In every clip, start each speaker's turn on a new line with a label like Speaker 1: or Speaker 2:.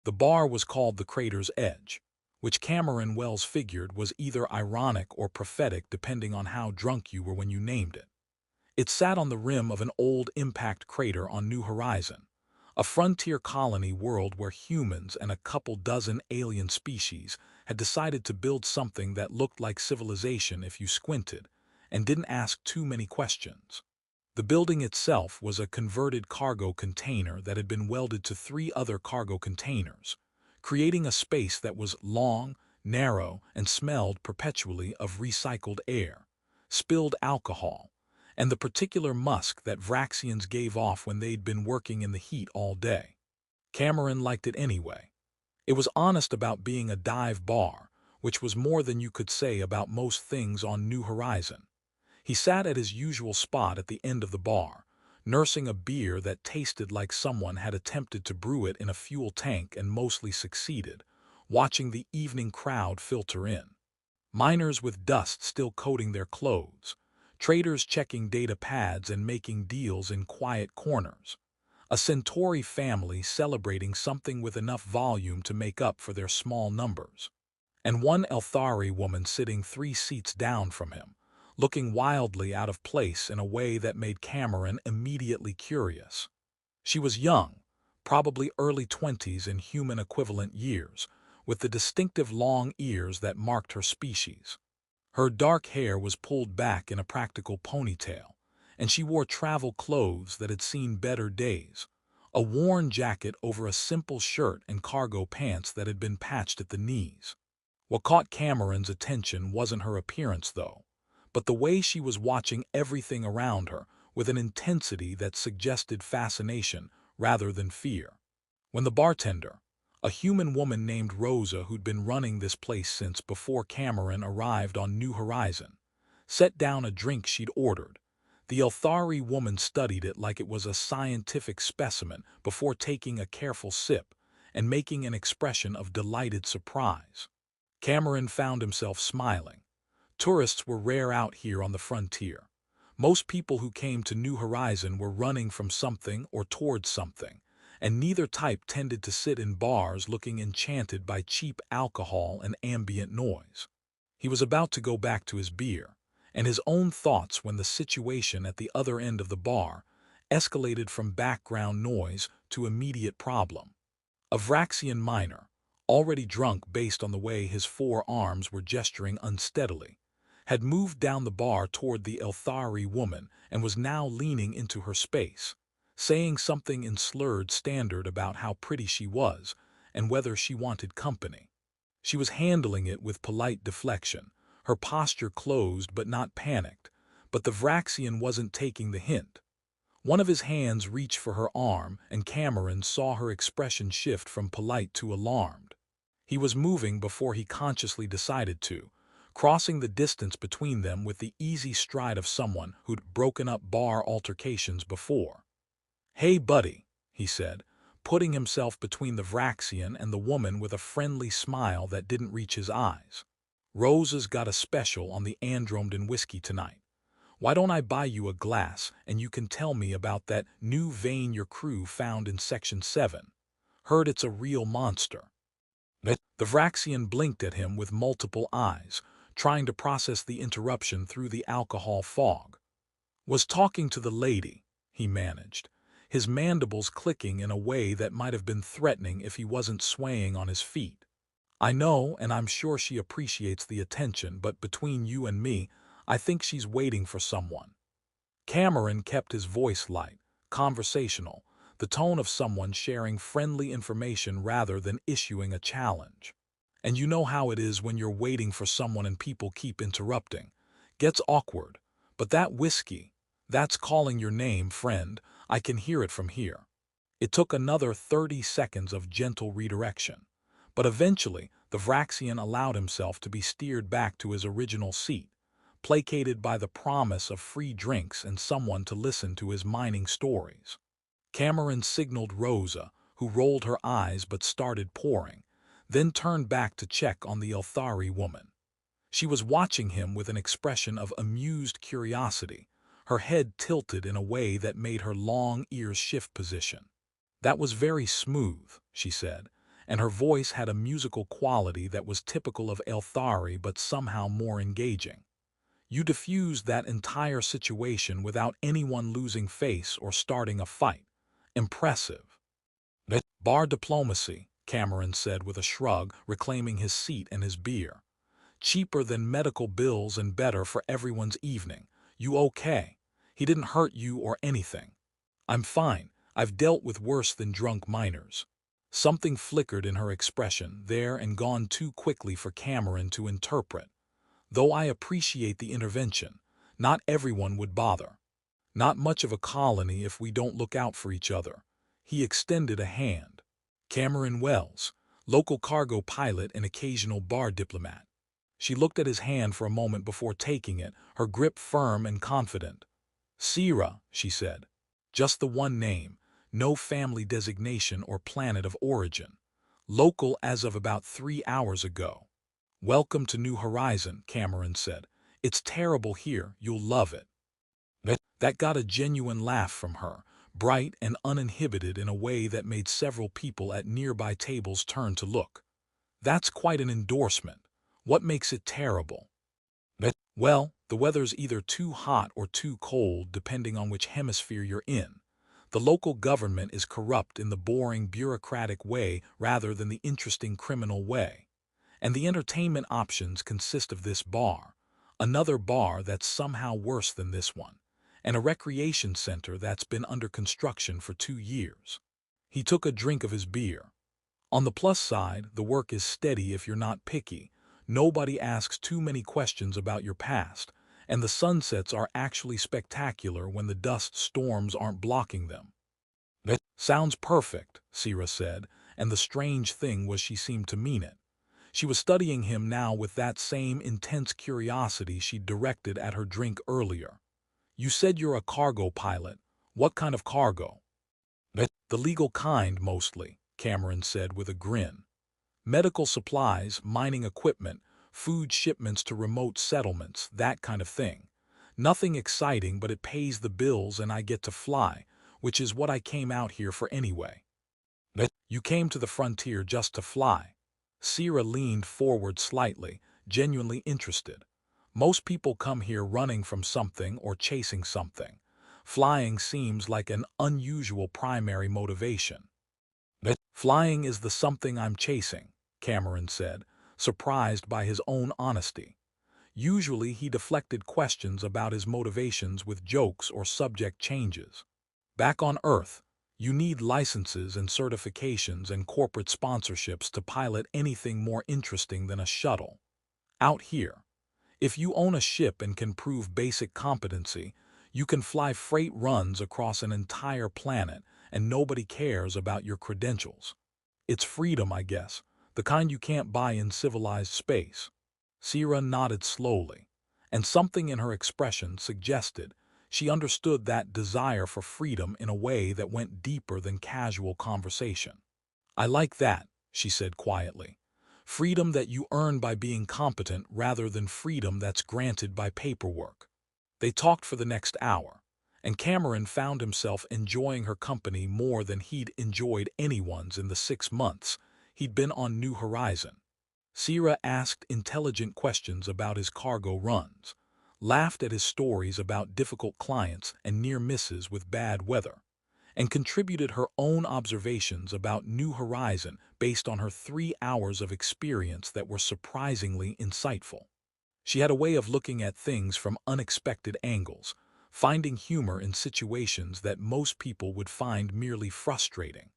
Speaker 1: The bar was called the Crater's Edge, which Cameron Wells figured was either ironic or prophetic depending on how drunk you were when you named it. It sat on the rim of an old impact crater on New Horizon, a frontier colony world where humans and a couple dozen alien species had decided to build something that looked like civilization if you squinted, and didn't ask too many questions. The building itself was a converted cargo container that had been welded to three other cargo containers, creating a space that was long, narrow, and smelled perpetually of recycled air, spilled alcohol, and the particular musk that Vraxians gave off when they'd been working in the heat all day. Cameron liked it anyway. It was honest about being a dive bar, which was more than you could say about most things on New Horizon. He sat at his usual spot at the end of the bar, nursing a beer that tasted like someone had attempted to brew it in a fuel tank and mostly succeeded, watching the evening crowd filter in. Miners with dust still coating their clothes, traders checking data pads and making deals in quiet corners, a Centauri family celebrating something with enough volume to make up for their small numbers, and one Elthari woman sitting 3 seats down from him, looking wildly out of place in a way that made Cameron immediately curious. She was young, probably early 20s in human equivalent years, with the distinctive long ears that marked her species. Her dark hair was pulled back in a practical ponytail, and she wore travel clothes that had seen better days, a worn jacket over a simple shirt and cargo pants that had been patched at the knees. What caught Cameron's attention wasn't her appearance, though, but the way she was watching everything around her with an intensity that suggested fascination rather than fear. When the bartender, a human woman named Rosa who'd been running this place since before Cameron arrived on New Horizon, set down a drink she'd ordered, the Elthari woman studied it like it was a scientific specimen before taking a careful sip and making an expression of delighted surprise. Cameron found himself smiling. Tourists were rare out here on the frontier. Most people who came to New Horizon were running from something or towards something, and neither type tended to sit in bars looking enchanted by cheap alcohol and ambient noise. He was about to go back to his beer, and his own thoughts when the situation at the other end of the bar escalated from background noise to immediate problem. A Vraxian miner, already drunk based on the way his 4 arms were gesturing unsteadily, had moved down the bar toward the Elthari woman and was now leaning into her space, saying something in slurred standard about how pretty she was and whether she wanted company. She was handling it with polite deflection, her posture closed but not panicked, but the Vraxian wasn't taking the hint. One of his hands reached for her arm, and Cameron saw her expression shift from polite to alarmed. He was moving before he consciously decided to, crossing the distance between them with the easy stride of someone who'd broken up bar altercations before. "Hey, buddy," he said, putting himself between the Vraxian and the woman with a friendly smile that didn't reach his eyes. "Rosa's got a special on the Andromeden whiskey tonight. Why don't I buy you a glass and you can tell me about that new vein your crew found in Section 7? Heard it's a real monster." The Vraxian blinked at him with multiple eyes, trying to process the interruption through the alcohol fog. "Was talking to the lady," he managed, his mandibles clicking in a way that might have been threatening if he wasn't swaying on his feet. "I know, and I'm sure she appreciates the attention, but between you and me, I think she's waiting for someone." Cameron kept his voice light, conversational, the tone of someone sharing friendly information rather than issuing a challenge. "And you know how it is when you're waiting for someone and people keep interrupting. Gets awkward. But that whiskey, that's calling your name, friend. I can hear it from here." It took another 30 seconds of gentle redirection, but eventually the Vraxian allowed himself to be steered back to his original seat, placated by the promise of free drinks and someone to listen to his mining stories. Cameron signaled Rosa, who rolled her eyes but started pouring, then turned back to check on the Elthari woman. She was watching him with an expression of amused curiosity, her head tilted in a way that made her long ears shift position. "That was very smooth," she said, and her voice had a musical quality that was typical of Elthari but somehow more engaging. You diffused that entire situation without anyone losing face or starting a fight. Impressive. Bar diplomacy, Cameron said with a shrug, reclaiming his seat and his beer. Cheaper than medical bills and better for everyone's evening. You okay? He didn't hurt you or anything. I'm fine. I've dealt with worse than drunk minors. Something flickered in her expression there and gone too quickly for Cameron to interpret. Though I appreciate the intervention, not everyone would bother. Not much of a colony if we don't look out for each other. He extended a hand. Cameron Wells, local cargo pilot and occasional bar diplomat. She looked at his hand for a moment before taking it, her grip firm and confident. Sera, she said. Just the one name, no family designation or planet of origin. Local as of about 3 hours ago. Welcome to New Horizon, Cameron said. It's terrible here, you'll love it. That got a genuine laugh from her, bright and uninhibited in a way that made several people at nearby tables turn to look. That's quite an endorsement. What makes it terrible? Well, the weather's either too hot or too cold depending on which hemisphere you're in. The local government is corrupt in the boring bureaucratic way rather than the interesting criminal way. And the entertainment options consist of this bar, another bar that's somehow worse than this one, and a recreation center that's been under construction for 2 years. He took a drink of his beer. On the plus side, the work is steady if you're not picky. Nobody asks too many questions about your past, and the sunsets are actually spectacular when the dust storms aren't blocking them. That sounds perfect, Sera said, and the strange thing was she seemed to mean it. She was studying him now with that same intense curiosity she'd directed at her drink earlier. You said you're a cargo pilot. What kind of cargo? The legal kind, mostly, Cameron said with a grin. Medical supplies, mining equipment, food shipments to remote settlements, that kind of thing. Nothing exciting, but it pays the bills and I get to fly, which is what I came out here for anyway. You came to the frontier just to fly. Sera leaned forward slightly, genuinely interested. Most people come here running from something or chasing something. Flying seems like an unusual primary motivation. Flying is the something I'm chasing, Cameron said, surprised by his own honesty. Usually he deflected questions about his motivations with jokes or subject changes. Back on Earth, you need licenses and certifications and corporate sponsorships to pilot anything more interesting than a shuttle. Out here, if you own a ship and can prove basic competency, you can fly freight runs across an entire planet and nobody cares about your credentials. It's freedom, I guess, the kind you can't buy in civilized space. Sera nodded slowly, and something in her expression suggested she understood that desire for freedom in a way that went deeper than casual conversation. I like that, she said quietly. Freedom that you earn by being competent rather than freedom that's granted by paperwork. They talked for the next hour, and Cameron found himself enjoying her company more than he'd enjoyed anyone's in the 6 months he'd been on New Horizon. Sera asked intelligent questions about his cargo runs, laughed at his stories about difficult clients and near misses with bad weather, and contributed her own observations about New Horizon based on her 3 hours of experience that were surprisingly insightful. She had a way of looking at things from unexpected angles, finding humor in situations that most people would find merely frustrating.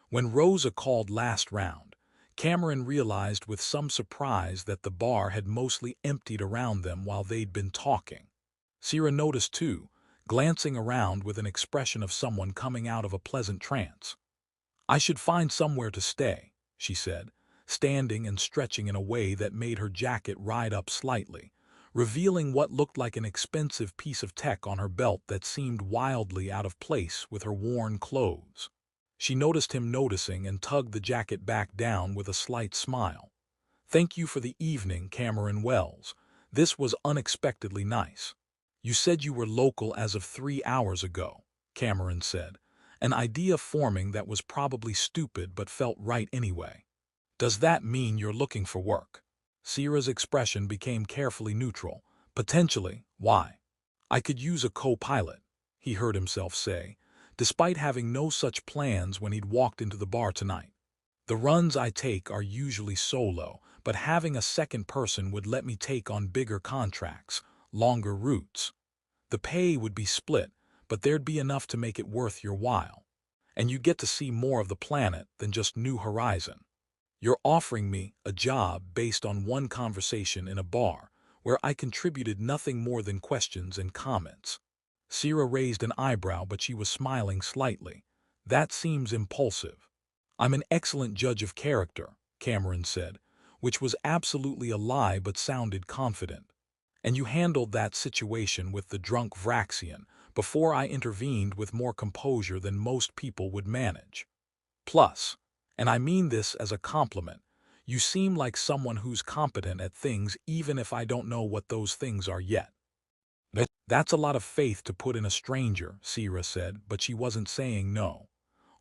Speaker 1: When Rosa called last round, Cameron realized with some surprise that the bar had mostly emptied around them while they'd been talking. Sera noticed too, glancing around with an expression of someone coming out of a pleasant trance. I should find somewhere to stay, she said, standing and stretching in a way that made her jacket ride up slightly, revealing what looked like an expensive piece of tech on her belt that seemed wildly out of place with her worn clothes. She noticed him noticing and tugged the jacket back down with a slight smile. Thank you for the evening, Cameron Wells. This was unexpectedly nice. You said you were local as of 3 hours ago, Cameron said, an idea forming that was probably stupid but felt right anyway. Does that mean you're looking for work? Sera's expression became carefully neutral. Potentially. Why? I could use a co-pilot, he heard himself say, despite having no such plans when he'd walked into the bar tonight. The runs I take are usually solo, but having a second person would let me take on bigger contracts, longer routes. The pay would be split, but there'd be enough to make it worth your while. And you get to see more of the planet than just New Horizon. You're offering me a job based on one conversation in a bar, where I contributed nothing more than questions and comments. Sera raised an eyebrow, but she was smiling slightly. That seems impulsive. I'm an excellent judge of character, Cameron said, which was absolutely a lie but sounded confident. And you handled that situation with the drunk Vraxian before I intervened with more composure than most people would manage. Plus, and I mean this as a compliment, you seem like someone who's competent at things even if I don't know what those things are yet. That's a lot of faith to put in a stranger, Sera said, but she wasn't saying no.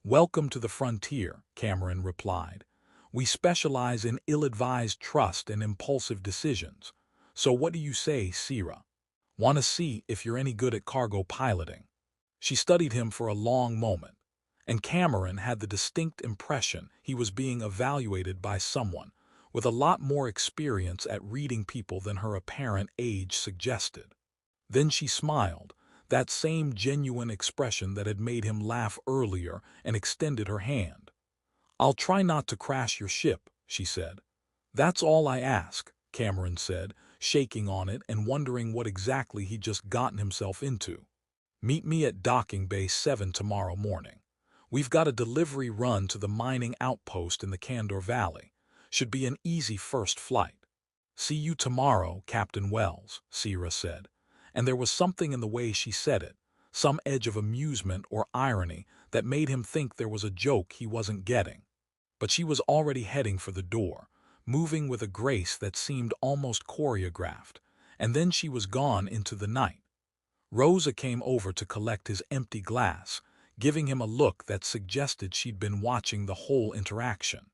Speaker 1: Welcome to the frontier, Cameron replied. We specialize in ill-advised trust and impulsive decisions. So what do you say, Sera? Want to see if you're any good at cargo piloting? She studied him for a long moment, and Cameron had the distinct impression he was being evaluated by someone with a lot more experience at reading people than her apparent age suggested. Then she smiled, that same genuine expression that had made him laugh earlier, and extended her hand. I'll try not to crash your ship, she said. That's all I ask, Cameron said, shaking on it and wondering what exactly he'd just gotten himself into. Meet me at Docking Bay 7 tomorrow morning. We've got a delivery run to the mining outpost in the Candor Valley. Should be an easy first flight. See you tomorrow, Captain Wells, Sera said. And there was something in the way she said it, some edge of amusement or irony that made him think there was a joke he wasn't getting. But she was already heading for the door, moving with a grace that seemed almost choreographed, and then she was gone into the night. Rosa came over to collect his empty glass, giving him a look that suggested she'd been watching the whole interaction.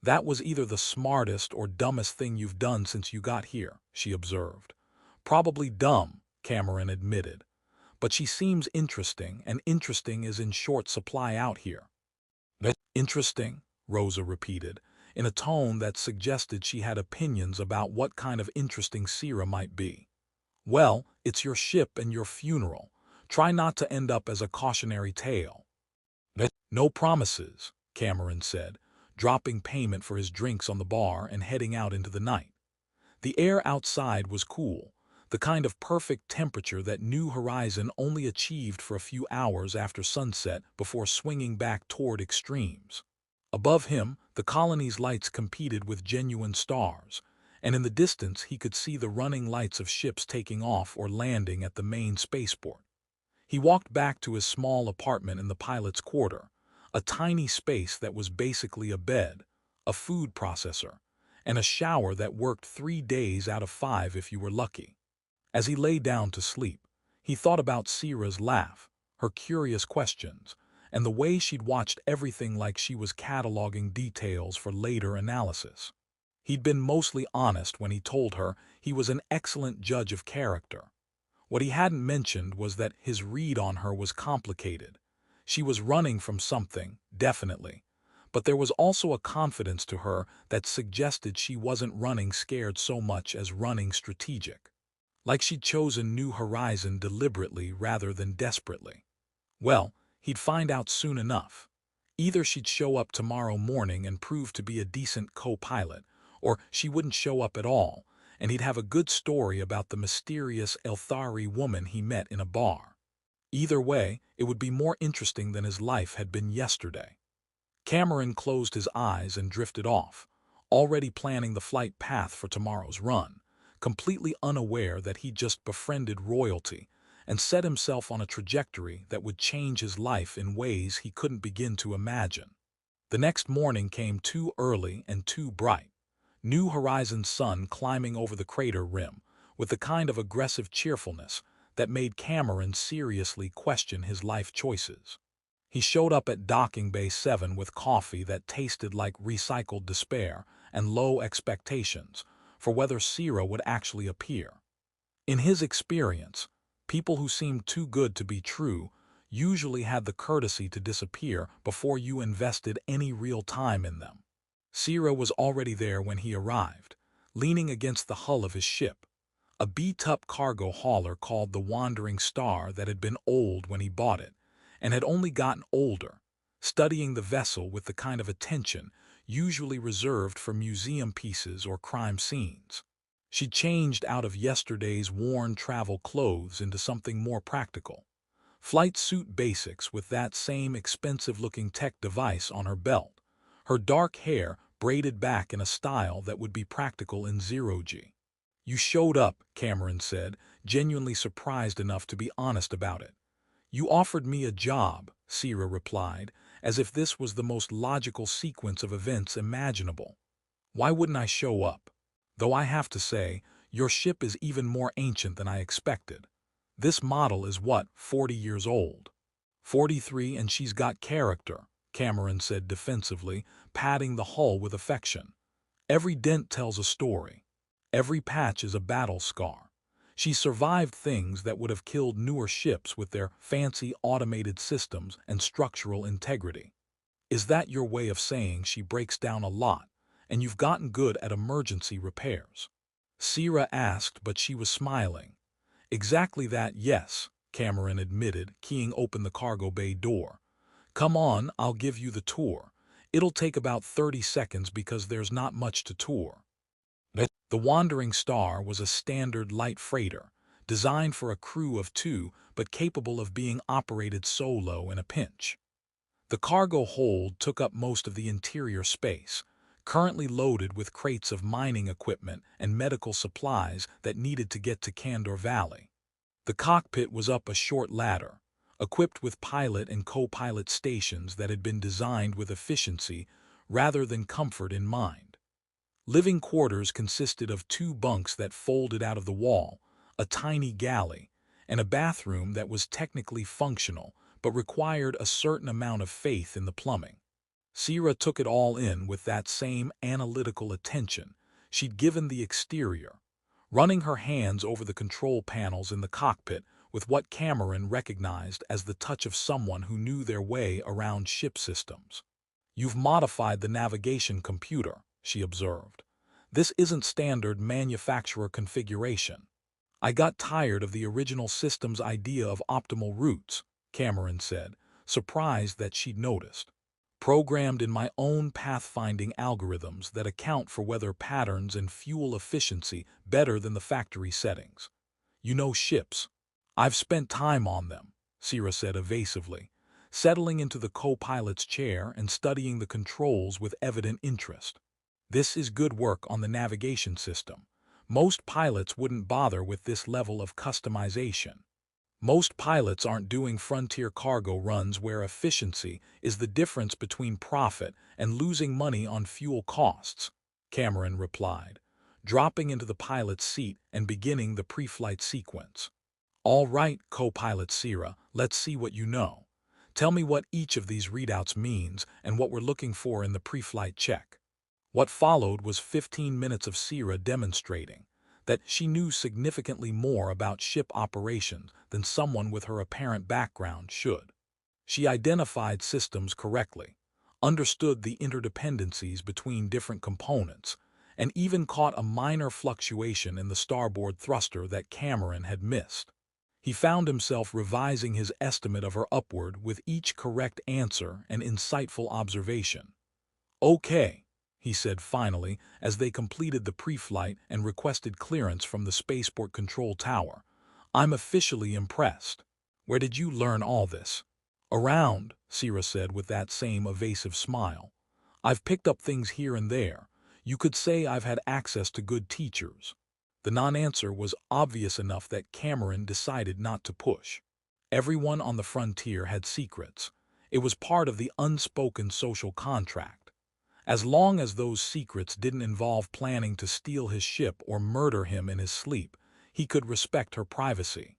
Speaker 1: That was either the smartest or dumbest thing you've done since you got here, she observed. Probably dumb, Cameron admitted. But she seems interesting, and interesting is in short supply out here. Interesting, Rosa repeated, in a tone that suggested she had opinions about what kind of interesting Sera might be. Well, it's your ship and your funeral. Try not to end up as a cautionary tale. No promises, Cameron said, dropping payment for his drinks on the bar and heading out into the night. The air outside was cool, the kind of perfect temperature that New Horizon only achieved for a few hours after sunset before swinging back toward extremes. Above him, the colony's lights competed with genuine stars, and in the distance he could see the running lights of ships taking off or landing at the main spaceport. He walked back to his small apartment in the pilot's quarter, a tiny space that was basically a bed, a food processor, and a shower that worked 3 days out of 5 if you were lucky. As he lay down to sleep, he thought about Sera's laugh, her curious questions, and the way she'd watched everything like she was cataloging details for later analysis. He'd been mostly honest when he told her he was an excellent judge of character. What he hadn't mentioned was that his read on her was complicated. She was running from something, definitely, but there was also a confidence to her that suggested she wasn't running scared so much as running strategic. Like she'd chosen New Horizon deliberately rather than desperately. Well, he'd find out soon enough. Either she'd show up tomorrow morning and prove to be a decent co-pilot, or she wouldn't show up at all, and he'd have a good story about the mysterious Elthari woman he met in a bar. Either way, it would be more interesting than his life had been yesterday. Cameron closed his eyes and drifted off, already planning the flight path for tomorrow's run, completely unaware that he'd just befriended royalty and set himself on a trajectory that would change his life in ways he couldn't begin to imagine. The next morning came too early and too bright. New Horizon's sun climbing over the crater rim with the kind of aggressive cheerfulness that made Cameron seriously question his life choices. He showed up at Docking Bay 7 with coffee that tasted like recycled despair and low expectations for whether Sera would actually appear. In his experience, people who seemed too good to be true usually had the courtesy to disappear before you invested any real time in them. Sera was already there when he arrived, leaning against the hull of his ship, a beat-up cargo hauler called the Wandering Star that had been old when he bought it, and had only gotten older, studying the vessel with the kind of attention usually reserved for museum pieces or crime scenes. She changed out of yesterday's worn travel clothes into something more practical. Flight suit basics with that same expensive-looking tech device on her belt, her dark hair braided back in a style that would be practical in zero-G. "You showed up," Cameron said, genuinely surprised enough to be honest about it. "You offered me a job," Sera replied, as if this was the most logical sequence of events imaginable. "Why wouldn't I show up? Though I have to say, your ship is even more ancient than I expected. This model is what, 40 years old?" 43, and she's got character, Cameron said defensively, patting the hull with affection. "Every dent tells a story. Every patch is a battle scar. She survived things that would have killed newer ships with their fancy automated systems and structural integrity. Is that your way of saying she breaks down a lot, and you've gotten good at emergency repairs?" Sera asked, but she was smiling. "Exactly that, yes," Cameron admitted, keying open the cargo bay door. "Come on, I'll give you the tour. It'll take about 30 seconds because there's not much to tour." The Wandering Star was a standard light freighter, designed for a crew of 2 but capable of being operated solo in a pinch. The cargo hold took up most of the interior space, currently loaded with crates of mining equipment and medical supplies that needed to get to Candor Valley. The cockpit was up a short ladder, equipped with pilot and co-pilot stations that had been designed with efficiency rather than comfort in mind. Living quarters consisted of 2 bunks that folded out of the wall, a tiny galley, and a bathroom that was technically functional but required a certain amount of faith in the plumbing. Sera took it all in with that same analytical attention she'd given the exterior, running her hands over the control panels in the cockpit with what Cameron recognized as the touch of someone who knew their way around ship systems. "You've modified the navigation computer," she observed. "This isn't standard manufacturer configuration." "I got tired of the original system's idea of optimal routes," Cameron said, surprised that she'd noticed. "Programmed in my own pathfinding algorithms that account for weather patterns and fuel efficiency better than the factory settings. You know ships. I've spent time on them," Sera said evasively, settling into the co-pilot's chair and studying the controls with evident interest. "This is good work on the navigation system. Most pilots wouldn't bother with this level of customization. Most pilots aren't doing frontier cargo runs where efficiency is the difference between profit and losing money on fuel costs," Cameron replied, dropping into the pilot's seat and beginning the pre-flight sequence. "All right, co-pilot Sera, let's see what you know. Tell me what each of these readouts means and what we're looking for in the pre-flight check." What followed was 15 minutes of Sera demonstrating that she knew significantly more about ship operations than someone with her apparent background should. She identified systems correctly, understood the interdependencies between different components, and even caught a minor fluctuation in the starboard thruster that Cameron had missed. He found himself revising his estimate of her upward with each correct answer and insightful observation. "Okay," he said finally as they completed the pre-flight and requested clearance from the spaceport control tower. "I'm officially impressed. Where did you learn all this?" "Around," Sera said with that same evasive smile. "I've picked up things here and there. You could say I've had access to good teachers." The non-answer was obvious enough that Cameron decided not to push. Everyone on the frontier had secrets. It was part of the unspoken social contract. As long as those secrets didn't involve planning to steal his ship or murder him in his sleep, he could respect her privacy.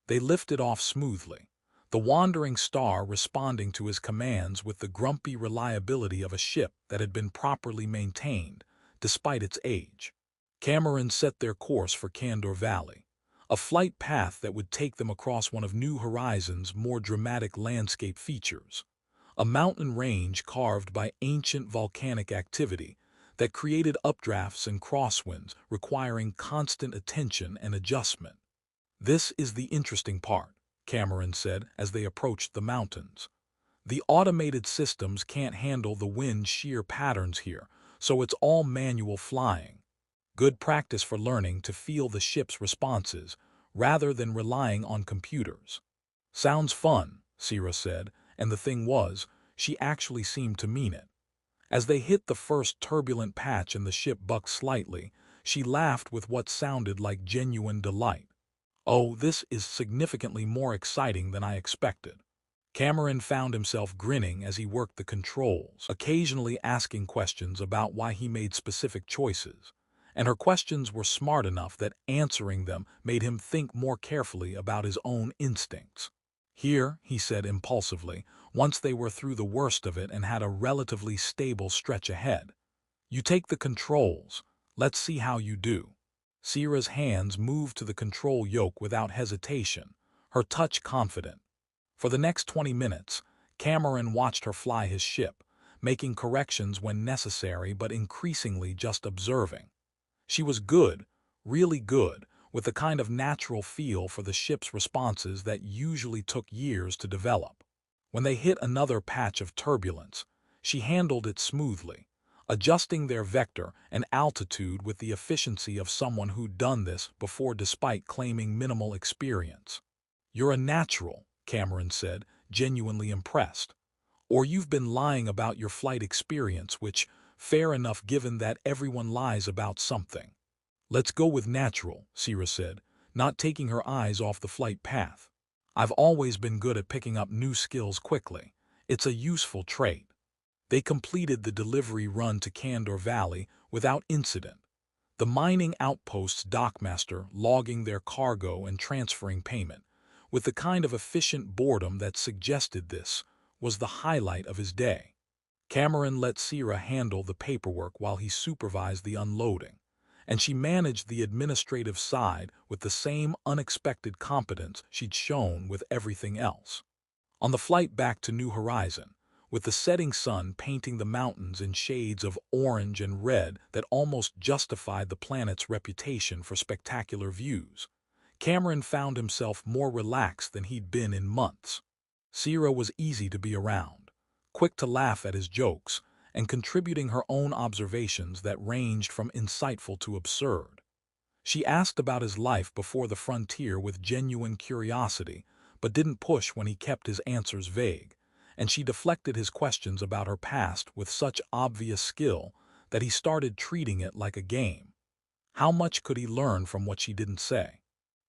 Speaker 1: They lifted off smoothly, the wandering star responding to his commands with the grumpy reliability of a ship that had been properly maintained, despite its age. Cameron set their course for Candor Valley, a flight path that would take them across one of New Horizons' more dramatic landscape features, a mountain range carved by ancient volcanic activity that created updrafts and crosswinds requiring constant attention and adjustment. "This is the interesting part," Cameron said as they approached the mountains. "The automated systems can't handle the wind shear patterns here, so it's all manual flying. Good practice for learning to feel the ship's responses rather than relying on computers." "Sounds fun," Sera said, and the thing was, she actually seemed to mean it. As they hit the first turbulent patch and the ship bucked slightly, she laughed with what sounded like genuine delight. "Oh, this is significantly more exciting than I expected." Cameron found himself grinning as he worked the controls, occasionally asking questions about why he made specific choices. And her questions were smart enough that answering them made him think more carefully about his own instincts. "Here," he said impulsively, once they were through the worst of it and had a relatively stable stretch ahead. "You take the controls. Let's see how you do." Sera's hands moved to the control yoke without hesitation, her touch confident. For the next 20 minutes, Cameron watched her fly his ship, making corrections when necessary but increasingly just observing. She was good, really good, with the kind of natural feel for the ship's responses that usually took years to develop. When they hit another patch of turbulence, she handled it smoothly, adjusting their vector and altitude with the efficiency of someone who'd done this before despite claiming minimal experience. "You're a natural," Cameron said, genuinely impressed. "Or you've been lying about your flight experience, which, fair enough given that everyone lies about something." "Let's go with natural," Sera said, not taking her eyes off the flight path. "I've always been good at picking up new skills quickly. It's a useful trait." They completed the delivery run to Candor Valley without incident, the mining outpost's dockmaster logging their cargo and transferring payment, with the kind of efficient boredom that suggested this was the highlight of his day. Cameron let Sera handle the paperwork while he supervised the unloading, and she managed the administrative side with the same unexpected competence she'd shown with everything else. On the flight back to New Horizon, with the setting sun painting the mountains in shades of orange and red that almost justified the planet's reputation for spectacular views, Cameron found himself more relaxed than he'd been in months. Sera was easy to be around, quick to laugh at his jokes, and contributing her own observations that ranged from insightful to absurd. She asked about his life before the frontier with genuine curiosity, but didn't push when he kept his answers vague, and she deflected his questions about her past with such obvious skill that he started treating it like a game. How much could he learn from what she didn't say?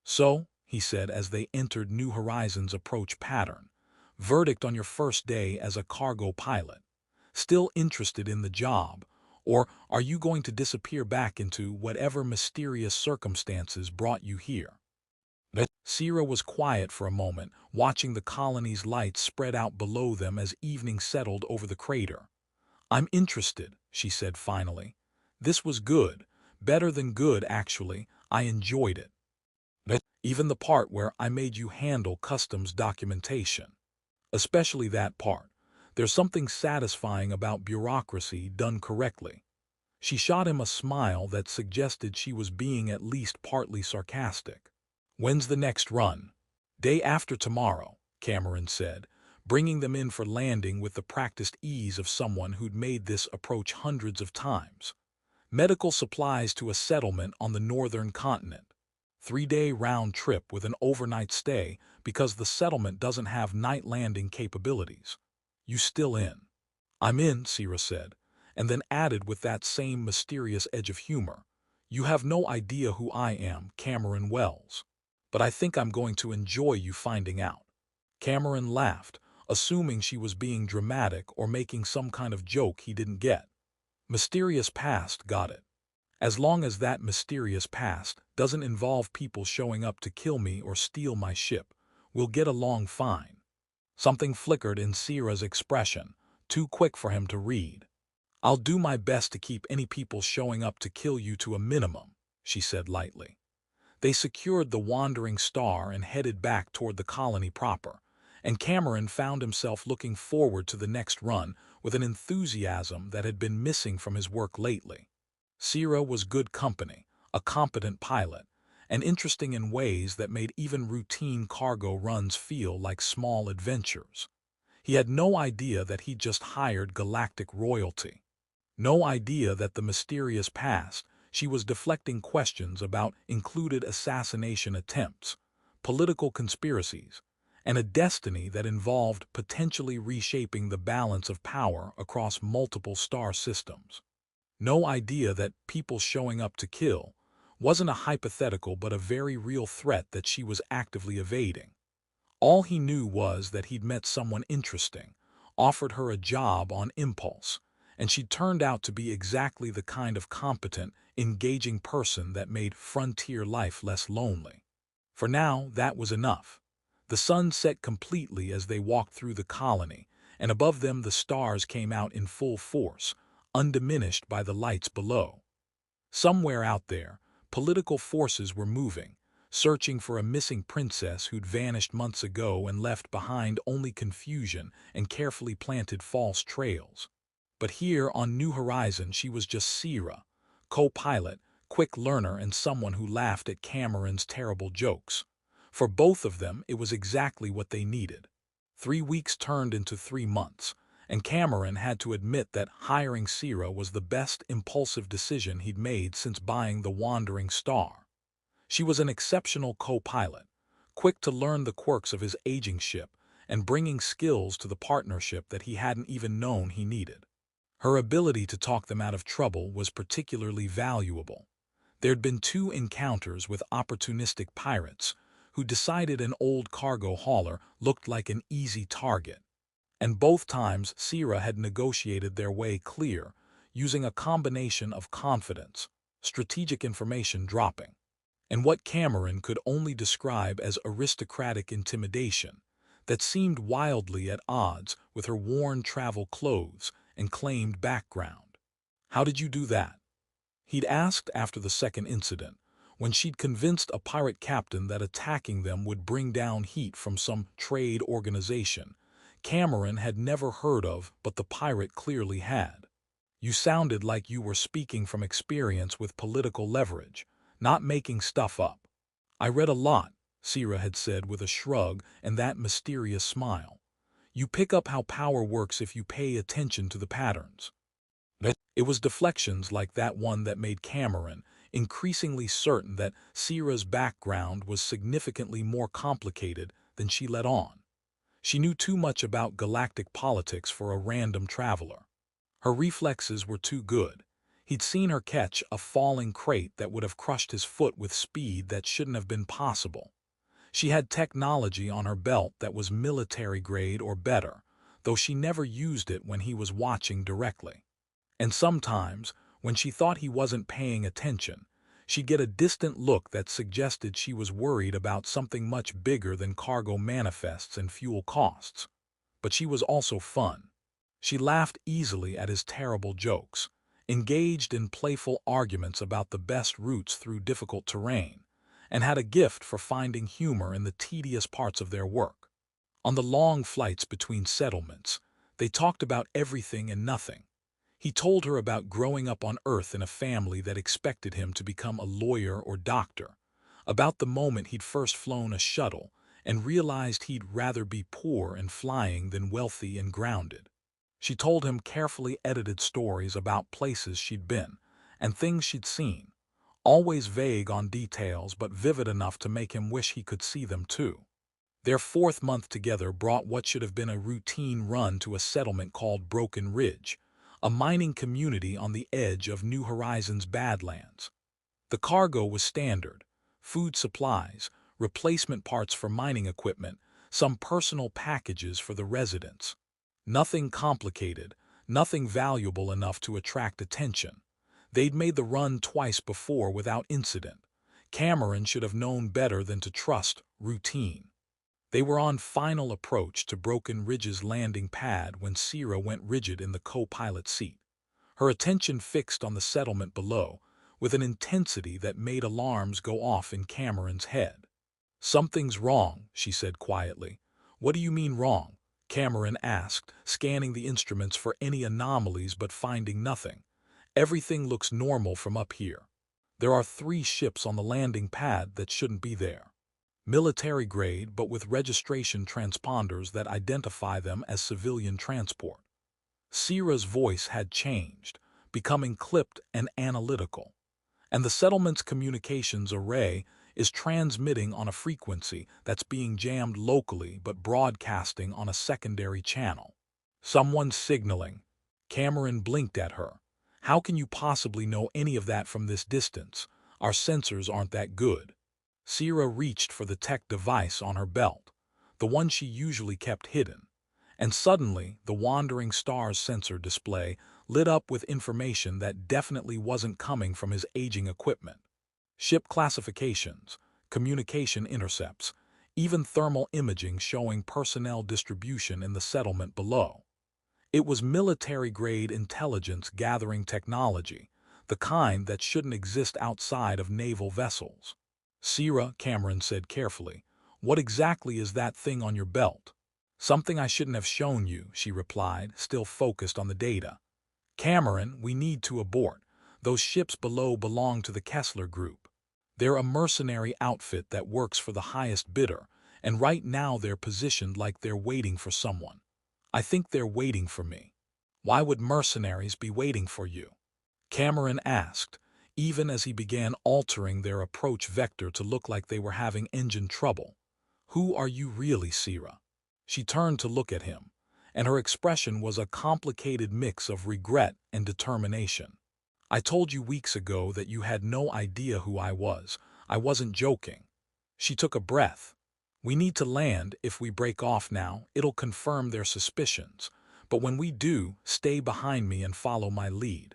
Speaker 1: "So," he said as they entered New Horizons' approach pattern, "verdict on your first day as a cargo pilot. Still interested in the job, or are you going to disappear back into whatever mysterious circumstances brought you here?" Sera was quiet for a moment, watching the colony's lights spread out below them as evening settled over the crater. "I'm interested," she said finally. "This was good, better than good actually. I enjoyed it. Even the part where I made you handle customs documentation. Especially that part. There's something satisfying about bureaucracy done correctly." She shot him a smile that suggested she was being at least partly sarcastic. "When's the next run?" "Day after tomorrow," Cameron said, bringing them in for landing with the practiced ease of someone who'd made this approach hundreds of times. "Medical supplies to a settlement on the northern continent. 3-day round trip with an overnight stay because the settlement doesn't have night landing capabilities. You still in?" "I'm in," Sera said, and then added with that same mysterious edge of humor, "You have no idea who I am, Cameron Wells. But I think I'm going to enjoy you finding out." Cameron laughed, assuming she was being dramatic or making some kind of joke he didn't get. "Mysterious past, got it. As long as that mysterious past doesn't involve people showing up to kill me or steal my ship, we'll get along fine." Something flickered in Sera's expression, too quick for him to read. "I'll do my best to keep any people showing up to kill you to a minimum," she said lightly. They secured the wandering star and headed back toward the colony proper, and Cameron found himself looking forward to the next run with an enthusiasm that had been missing from his work lately. Sera was good company, a competent pilot, and interesting in ways that made even routine cargo runs feel like small adventures. He had no idea that he'd just hired galactic royalty. No idea that the mysterious past she was deflecting questions about included assassination attempts, political conspiracies, and a destiny that involved potentially reshaping the balance of power across multiple star systems. No idea that people showing up to kill wasn't a hypothetical but a very real threat that she was actively evading. All he knew was that he'd met someone interesting, offered her a job on impulse, and she turned out to be exactly the kind of competent, engaging person that made frontier life less lonely. For now, that was enough. The sun set completely as they walked through the colony, and above them the stars came out in full force, undiminished by the lights below. Somewhere out there, political forces were moving, searching for a missing princess who'd vanished months ago and left behind only confusion and carefully planted false trails. But here on New Horizon she was just Sera, co-pilot, quick learner, and someone who laughed at Cameron's terrible jokes. For both of them, it was exactly what they needed. 3 weeks turned into 3 months, and Cameron had to admit that hiring Sera was the best impulsive decision he'd made since buying the Wandering Star. She was an exceptional co-pilot, quick to learn the quirks of his aging ship and bringing skills to the partnership that he hadn't even known he needed. Her ability to talk them out of trouble was particularly valuable. There'd been 2 encounters with opportunistic pirates who decided an old cargo hauler looked like an easy target. And both times Sera had negotiated their way clear, using a combination of confidence, strategic information dropping, and what Cameron could only describe as aristocratic intimidation that seemed wildly at odds with her worn travel clothes and claimed background. "How did you do that?" he'd asked after the second incident, when she'd convinced a pirate captain that attacking them would bring down heat from some trade organization Cameron had never heard of, but the pirate clearly had. "You sounded like you were speaking from experience with political leverage, not making stuff up." "I read a lot," Sera had said with a shrug and that mysterious smile. "You pick up how power works if you pay attention to the patterns." It was deflections like that one that made Cameron increasingly certain that Sera's background was significantly more complicated than she let on. She knew too much about galactic politics for a random traveler. Her reflexes were too good. He'd seen her catch a falling crate that would have crushed his foot with speed that shouldn't have been possible. She had technology on her belt that was military grade or better, though she never used it when he was watching directly. And sometimes, when she thought he wasn't paying attention, she'd get a distant look that suggested she was worried about something much bigger than cargo manifests and fuel costs. But she was also fun. She laughed easily at his terrible jokes, engaged in playful arguments about the best routes through difficult terrain, and had a gift for finding humor in the tedious parts of their work. On the long flights between settlements, they talked about everything and nothing. He told her about growing up on Earth in a family that expected him to become a lawyer or doctor, about the moment he'd first flown a shuttle and realized he'd rather be poor and flying than wealthy and grounded. She told him carefully edited stories about places she'd been and things she'd seen, always vague on details but vivid enough to make him wish he could see them too. Their 4th month together brought what should have been a routine run to a settlement called Broken Ridge, a mining community on the edge of New Horizons Badlands. The cargo was standard: food supplies, replacement parts for mining equipment, some personal packages for the residents. Nothing complicated, nothing valuable enough to attract attention. They'd made the run twice before without incident. Cameron should have known better than to trust routine. They were on final approach to Broken Ridge's landing pad when Sera went rigid in the co-pilot seat, her attention fixed on the settlement below, with an intensity that made alarms go off in Cameron's head. "Something's wrong," she said quietly. "What do you mean wrong?" Cameron asked, scanning the instruments for any anomalies but finding nothing. "Everything looks normal from up here. There are 3 ships on the landing pad that shouldn't be there. Military grade, but with registration transponders that identify them as civilian transport." Sera's voice had changed, becoming clipped and analytical. "And the settlement's communications array is transmitting on a frequency that's being jammed locally but broadcasting on a secondary channel. Someone's signaling." Cameron blinked at her. "How can you possibly know any of that from this distance? Our sensors aren't that good." Sera reached for the tech device on her belt, the one she usually kept hidden, and suddenly the Wandering Star's sensor display lit up with information that definitely wasn't coming from his aging equipment. Ship classifications, communication intercepts, even thermal imaging showing personnel distribution in the settlement below. It was military-grade intelligence gathering technology, the kind that shouldn't exist outside of naval vessels. "Sera," Cameron said carefully, "what exactly is that thing on your belt?" "Something I shouldn't have shown you," she replied, still focused on the data. "Cameron, we need to abort. Those ships below belong to the Kessler Group. They're a mercenary outfit that works for the highest bidder, and right now they're positioned like they're waiting for someone. I think they're waiting for me." "Why would mercenaries be waiting for you?" Cameron asked, even as he began altering their approach vector to look like they were having engine trouble. "Who are you really, Sera?" She turned to look at him, and her expression was a complicated mix of regret and determination. "I told you weeks ago that you had no idea who I was. I wasn't joking." She took a breath. "We need to land. If we break off now, it'll confirm their suspicions. But when we do, stay behind me and follow my lead.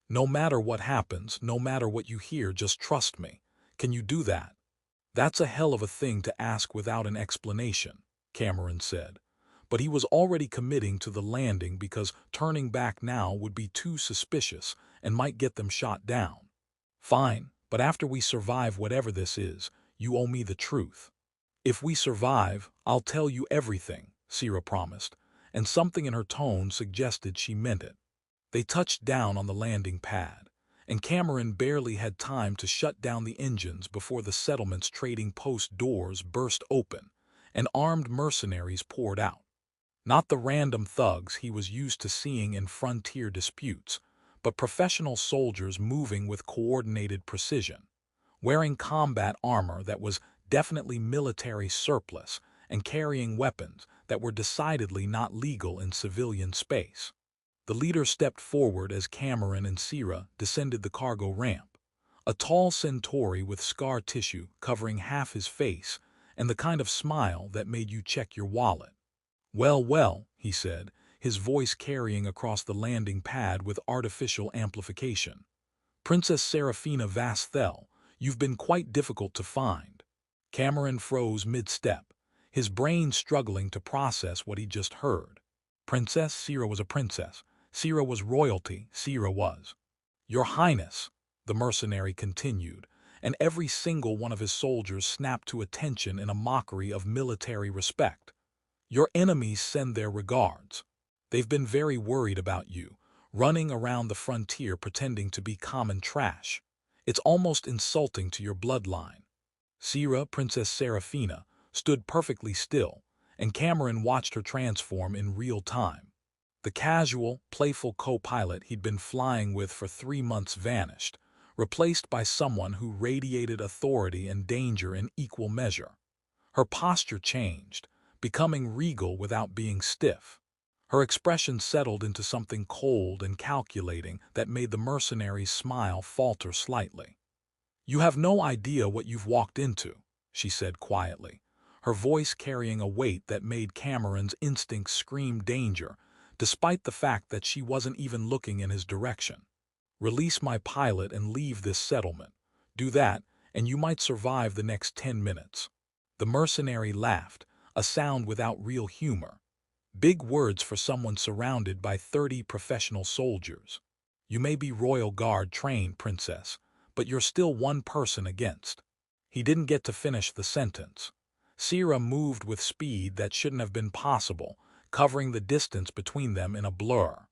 Speaker 1: No matter what happens, no matter what you hear, just trust me. Can you do that?" "That's a hell of a thing to ask without an explanation," Cameron said. But he was already committing to the landing because turning back now would be too suspicious and might get them shot down. "Fine, but after we survive whatever this is, you owe me the truth." "If we survive, I'll tell you everything," Sera promised, and something in her tone suggested she meant it. They touched down on the landing pad, and Cameron barely had time to shut down the engines before the settlement's trading post doors burst open, and armed mercenaries poured out. Not the random thugs he was used to seeing in frontier disputes, but professional soldiers moving with coordinated precision, wearing combat armor that was definitely military surplus and carrying weapons that were decidedly not legal in civilian space. The leader stepped forward as Cameron and Sera descended the cargo ramp, a tall centauri with scar tissue covering half his face and the kind of smile that made you check your wallet. "Well, well," he said, his voice carrying across the landing pad with artificial amplification. "Princess Seraphina Thel, you've been quite difficult to find." Cameron froze mid-step, his brain struggling to process what he'd just heard. Princess? Sera was a princess. Sera was royalty. Sera was. "Your Highness," the mercenary continued, and every single one of his soldiers snapped to attention in a mockery of military respect. "Your enemies send their regards. They've been very worried about you, running around the frontier pretending to be common trash. It's almost insulting to your bloodline." Sera, Princess Seraphina, stood perfectly still, and Cameron watched her transform in real time. The casual, playful co-pilot he'd been flying with for 3 months vanished, replaced by someone who radiated authority and danger in equal measure. Her posture changed, becoming regal without being stiff. Her expression settled into something cold and calculating that made the mercenary's smile falter slightly. "You have no idea what you've walked into," she said quietly, her voice carrying a weight that made Cameron's instincts scream danger, despite the fact that she wasn't even looking in his direction. "Release my pilot and leave this settlement. Do that, and you might survive the next 10 minutes." The mercenary laughed, a sound without real humor. Big words for someone surrounded by 30 professional soldiers. You may be Royal Guard trained, princess, but you're still one person against. He didn't get to finish the sentence. Sera moved with speed that shouldn't have been possible, covering the distance between them in a blur.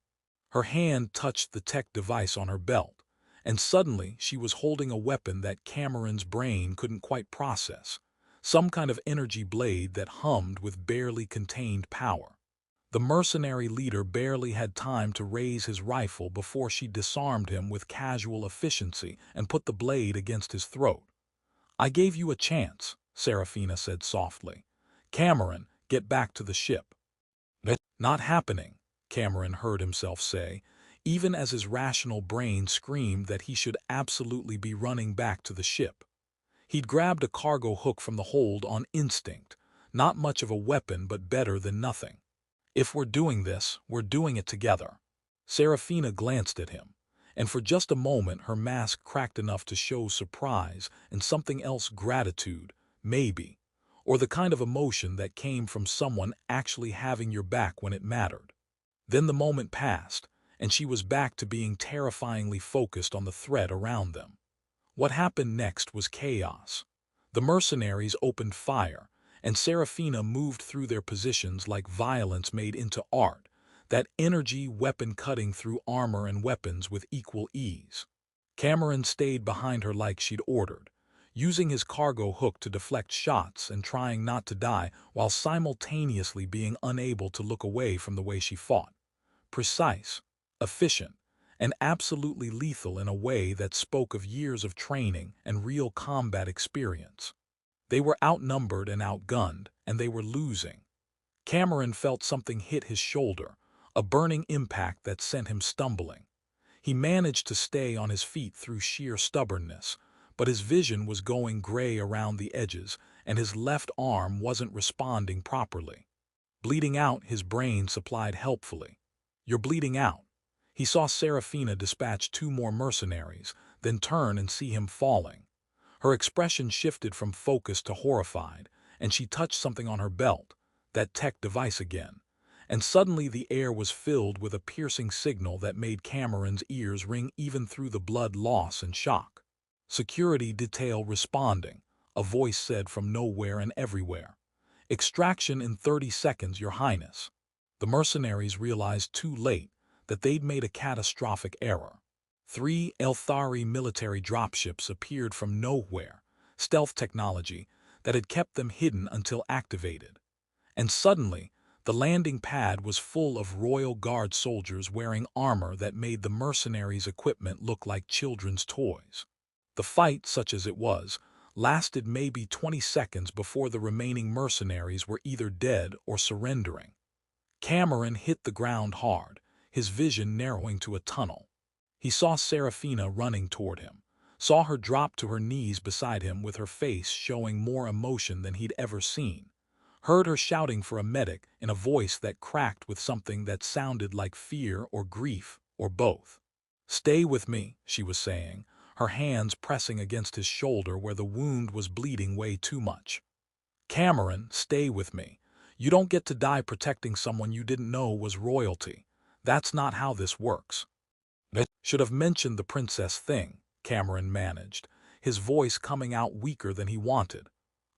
Speaker 1: Her hand touched the tech device on her belt, and suddenly she was holding a weapon that Cameron's brain couldn't quite process, some kind of energy blade that hummed with barely contained power. The mercenary leader barely had time to raise his rifle before she disarmed him with casual efficiency and put the blade against his throat. "I gave you a chance," Seraphina said softly. "Cameron, get back to the ship." "That's not happening," Cameron heard himself say, even as his rational brain screamed that he should absolutely be running back to the ship. He'd grabbed a cargo hook from the hold on instinct, not much of a weapon but better than nothing. "If we're doing this, we're doing it together." Seraphina glanced at him, and for just a moment her mask cracked enough to show surprise and something else, gratitude, maybe, or the kind of emotion that came from someone actually having your back when it mattered. Then the moment passed, and she was back to being terrifyingly focused on the threat around them. What happened next was chaos. The mercenaries opened fire, and Seraphina moved through their positions like violence made into art, that energy weapon cutting through armor and weapons with equal ease. Cameron stayed behind her like she'd ordered, using his cargo hook to deflect shots and trying not to die while simultaneously being unable to look away from the way she fought. Precise, efficient, and absolutely lethal in a way that spoke of years of training and real combat experience. They were outnumbered and outgunned, and they were losing. Cameron felt something hit his shoulder, a burning impact that sent him stumbling. He managed to stay on his feet through sheer stubbornness, but his vision was going gray around the edges, and his left arm wasn't responding properly. Bleeding out, his brain supplied helpfully. "You're bleeding out." He saw Seraphina dispatch 2 more mercenaries, then turn and see him falling. Her expression shifted from focused to horrified, and she touched something on her belt, that tech device again, and suddenly the air was filled with a piercing signal that made Cameron's ears ring even through the blood loss and shock. "Security detail responding," a voice said from nowhere and everywhere. "Extraction in 30 seconds, Your Highness." The mercenaries realized too late that they'd made a catastrophic error. 3 Elthari military dropships appeared from nowhere, stealth technology that had kept them hidden until activated. And suddenly, the landing pad was full of Royal Guard soldiers wearing armor that made the mercenaries' equipment look like children's toys. The fight, such as it was, lasted maybe 20 seconds before the remaining mercenaries were either dead or surrendering. Cameron hit the ground hard, his vision narrowing to a tunnel. He saw Seraphina running toward him, saw her drop to her knees beside him with her face showing more emotion than he'd ever seen, heard her shouting for a medic in a voice that cracked with something that sounded like fear or grief or both. "Stay with me," she was saying, her hands pressing against his shoulder where the wound was bleeding way too much. "Cameron, stay with me. You don't get to die protecting someone you didn't know was royalty. That's not how this works." "I should have mentioned the princess thing," Cameron managed, his voice coming out weaker than he wanted.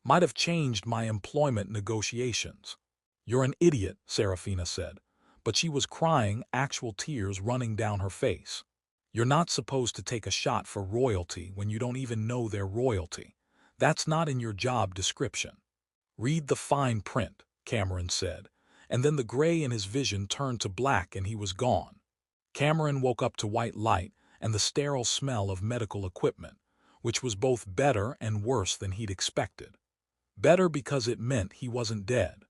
Speaker 1: "Might have changed my employment negotiations." "You're an idiot," Seraphina said, but she was crying, actual tears running down her face. "You're not supposed to take a shot for royalty when you don't even know they're royalty. That's not in your job description." "Read the fine print," Cameron said, and then the gray in his vision turned to black and he was gone. Cameron woke up to white light and the sterile smell of medical equipment, which was both better and worse than he'd expected. Better because it meant he wasn't dead.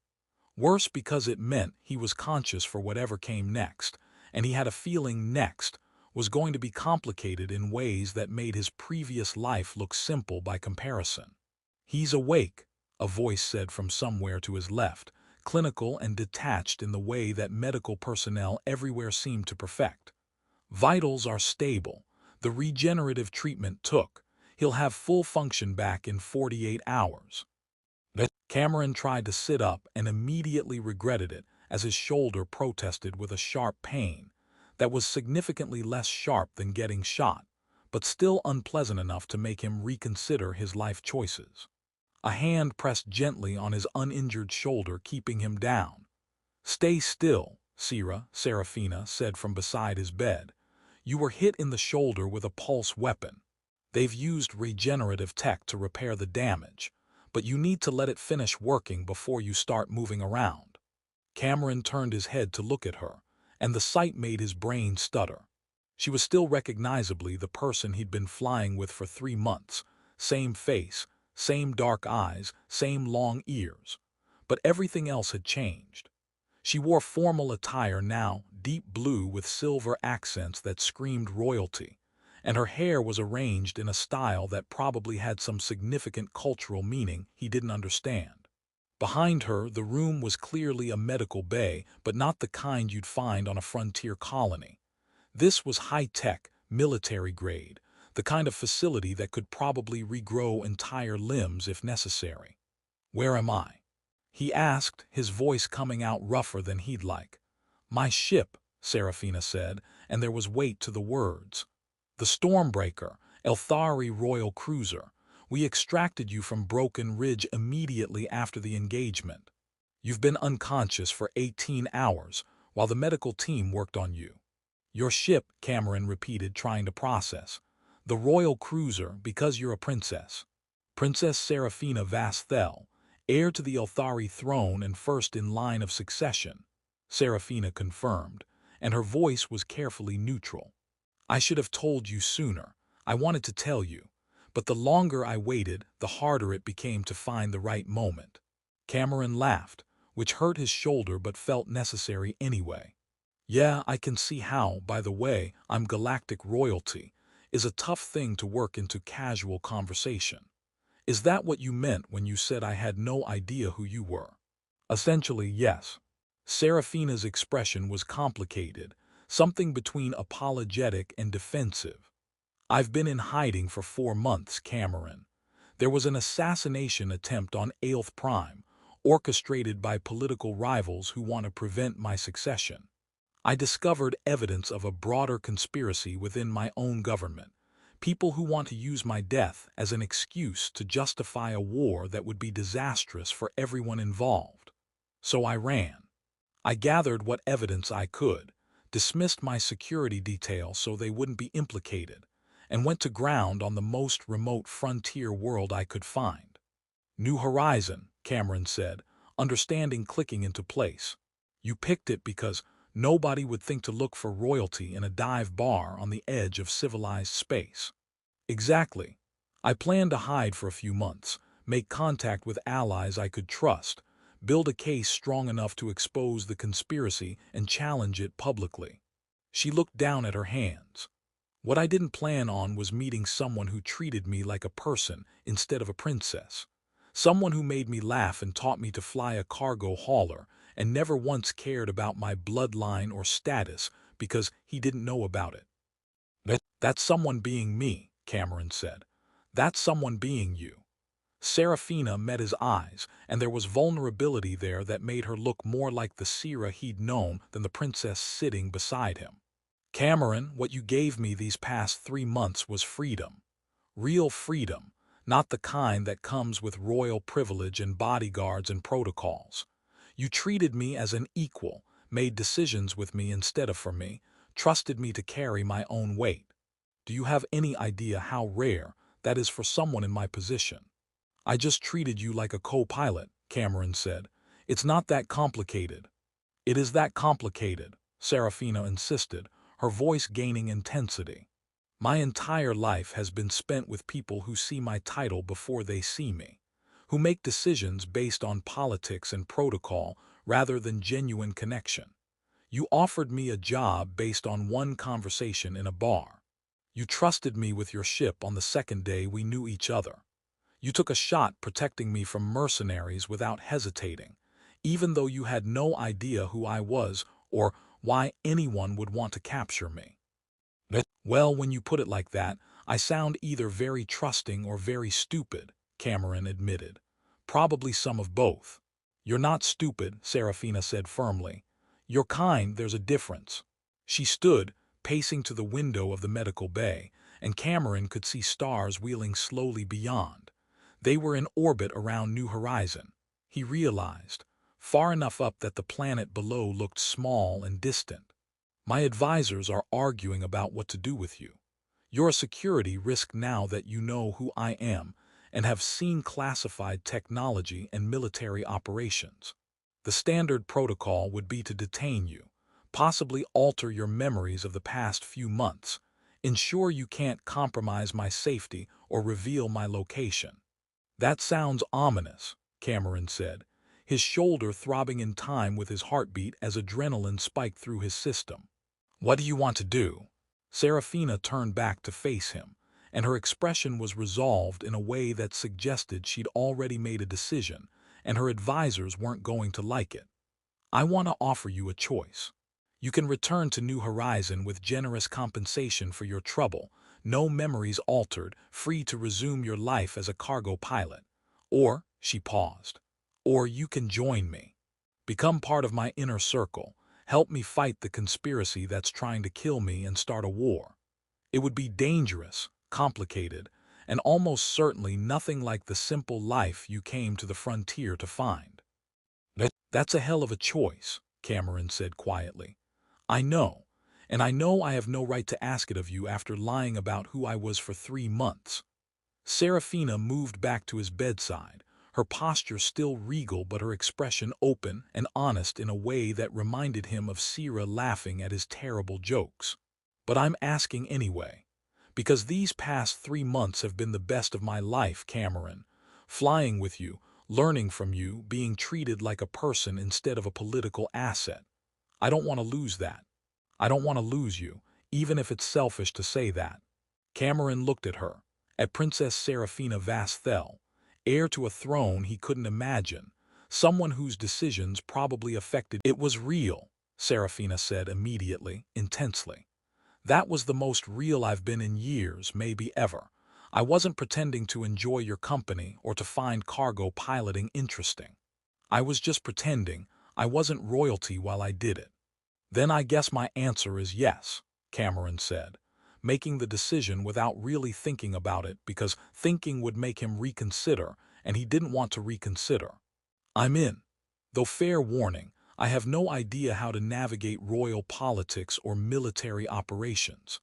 Speaker 1: Worse because it meant he was conscious for whatever came next, and he had a feeling next was going to be complicated in ways that made his previous life look simple by comparison. "He's awake," a voice said from somewhere to his left, clinical and detached in the way that medical personnel everywhere seemed to perfect. "Vitals are stable. The regenerative treatment took. He'll have full function back in 48 hours." Cameron tried to sit up and immediately regretted it as his shoulder protested with a sharp pain that was significantly less sharp than getting shot, but still unpleasant enough to make him reconsider his life choices. A hand pressed gently on his uninjured shoulder, keeping him down. "Stay still," Seraphina said from beside his bed. "You were hit in the shoulder with a pulse weapon. They've used regenerative tech to repair the damage, but you need to let it finish working before you start moving around." Cameron turned his head to look at her, and the sight made his brain stutter. She was still recognizably the person he'd been flying with for 3 months. Same face, same dark eyes, same long ears. But everything else had changed. She wore formal attire now, deep blue with silver accents that screamed royalty, and her hair was arranged in a style that probably had some significant cultural meaning he didn't understand. Behind her, the room was clearly a medical bay, but not the kind you'd find on a frontier colony. This was high-tech, military-grade, the kind of facility that could probably regrow entire limbs if necessary. "Where am I?" he asked, his voice coming out rougher than he'd like. "My ship," Seraphina said, and there was weight to the words. "The Stormbreaker, Elthari Royal Cruiser. We extracted you from Broken Ridge immediately after the engagement. You've been unconscious for 18 hours while the medical team worked on you." "Your ship," Cameron repeated, trying to process. "The Royal Cruiser, because you're a princess. Princess Seraphina Thel, heir to the Elthari throne and first in line of succession," Seraphina confirmed, and her voice was carefully neutral. "I should have told you sooner. I wanted to tell you. But the longer I waited, the harder it became to find the right moment." Cameron laughed, which hurt his shoulder but felt necessary anyway. "Yeah, I can see how, by the way, I'm galactic royalty, is a tough thing to work into casual conversation. Is that what you meant when you said I had no idea who you were?" "Essentially, yes." Seraphina's expression was complicated, something between apologetic and defensive. "I've been in hiding for 4 months, Cameron. There was an assassination attempt on Aelth Prime, orchestrated by political rivals who want to prevent my succession. I discovered evidence of a broader conspiracy within my own government, people who want to use my death as an excuse to justify a war that would be disastrous for everyone involved. So I ran. I gathered what evidence I could, dismissed my security detail so they wouldn't be implicated, and went to ground on the most remote frontier world I could find." "New Horizon," Cameron said, understanding clicking into place. "You picked it because nobody would think to look for royalty in a dive bar on the edge of civilized space." "Exactly. I planned to hide for a few months, make contact with allies I could trust, build a case strong enough to expose the conspiracy and challenge it publicly." She looked down at her hands. "What I didn't plan on was meeting someone who treated me like a person instead of a princess. Someone who made me laugh and taught me to fly a cargo hauler and never once cared about my bloodline or status because he didn't know about it." That's someone being me," Cameron said. "That's someone being you." Seraphina met his eyes, and there was vulnerability there that made her look more like the Sera he'd known than the princess sitting beside him. "Cameron, what you gave me these past 3 months was freedom. Real freedom, not the kind that comes with royal privilege and bodyguards and protocols. You treated me as an equal, made decisions with me instead of for me, trusted me to carry my own weight. Do you have any idea how rare that is for someone in my position?" "I just treated you like a co-pilot," Cameron said. "It's not that complicated." "It is that complicated," Seraphina insisted, her voice gaining intensity. "My entire life has been spent with people who see my title before they see me, who make decisions based on politics and protocol rather than genuine connection. You offered me a job based on one conversation in a bar. You trusted me with your ship on the second day we knew each other. You took a shot protecting me from mercenaries without hesitating, even though you had no idea who I was or why anyone would want to capture me." "Well, when you put it like that, I sound either very trusting or very stupid," Cameron admitted. Probably some of both. You're not stupid, Seraphina said firmly. You're kind, there's a difference. She stood, pacing to the window of the medical bay, and Cameron could see stars wheeling slowly beyond. They were in orbit around New Horizon, he realized, far enough up that the planet below looked small and distant. My advisors are arguing about what to do with you. You're a security risk now that you know who I am and have seen classified technology and military operations. The standard protocol would be to detain you, possibly alter your memories of the past few months, ensure you can't compromise my safety or reveal my location. That sounds ominous, Cameron said, his shoulder throbbing in time with his heartbeat as adrenaline spiked through his system. What do you want to do? Seraphina turned back to face him, and her expression was resolved in a way that suggested she'd already made a decision, and her advisors weren't going to like it. I want to offer you a choice. You can return to New Horizon with generous compensation for your trouble, no memories altered, free to resume your life as a cargo pilot. Or, she paused, or you can join me. Become part of my inner circle. Help me fight the conspiracy that's trying to kill me and start a war. It would be dangerous, complicated, and almost certainly nothing like the simple life you came to the frontier to find. That's a hell of a choice, Cameron said quietly. I know, and I know I have no right to ask it of you after lying about who I was for 3 months. Seraphina moved back to his bedside, her posture still regal but her expression open and honest in a way that reminded him of Sera laughing at his terrible jokes. But I'm asking anyway, because these past 3 months have been the best of my life, Cameron. Flying with you, learning from you, being treated like a person instead of a political asset. I don't want to lose that. I don't want to lose you, even if it's selfish to say that. Cameron looked at her, at Princess Seraphina Thel, heir to a throne he couldn't imagine, someone whose decisions probably affected. It was real, Seraphina said immediately, intensely. That was the most real I've been in years, maybe ever. I wasn't pretending to enjoy your company or to find cargo piloting interesting. I was just pretending I wasn't royalty while I did it. Then I guess my answer is yes, Cameron said, making the decision without really thinking about it because thinking would make him reconsider, and he didn't want to reconsider. I'm in. Though fair warning, I have no idea how to navigate royal politics or military operations.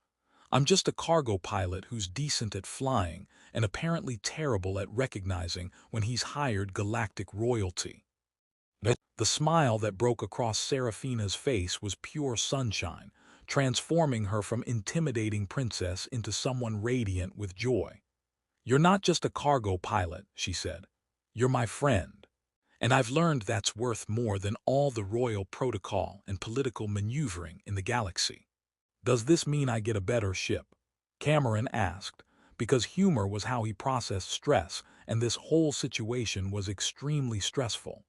Speaker 1: I'm just a cargo pilot who's decent at flying and apparently terrible at recognizing when he's hired galactic royalty. The smile that broke across Seraphina's face was pure sunshine, transforming her from intimidating princess into someone radiant with joy. You're not just a cargo pilot, she said. You're my friend. And I've learned that's worth more than all the royal protocol and political maneuvering in the galaxy. Does this mean I get a better ship? Cameron asked, because humor was how he processed stress, and this whole situation was extremely stressful.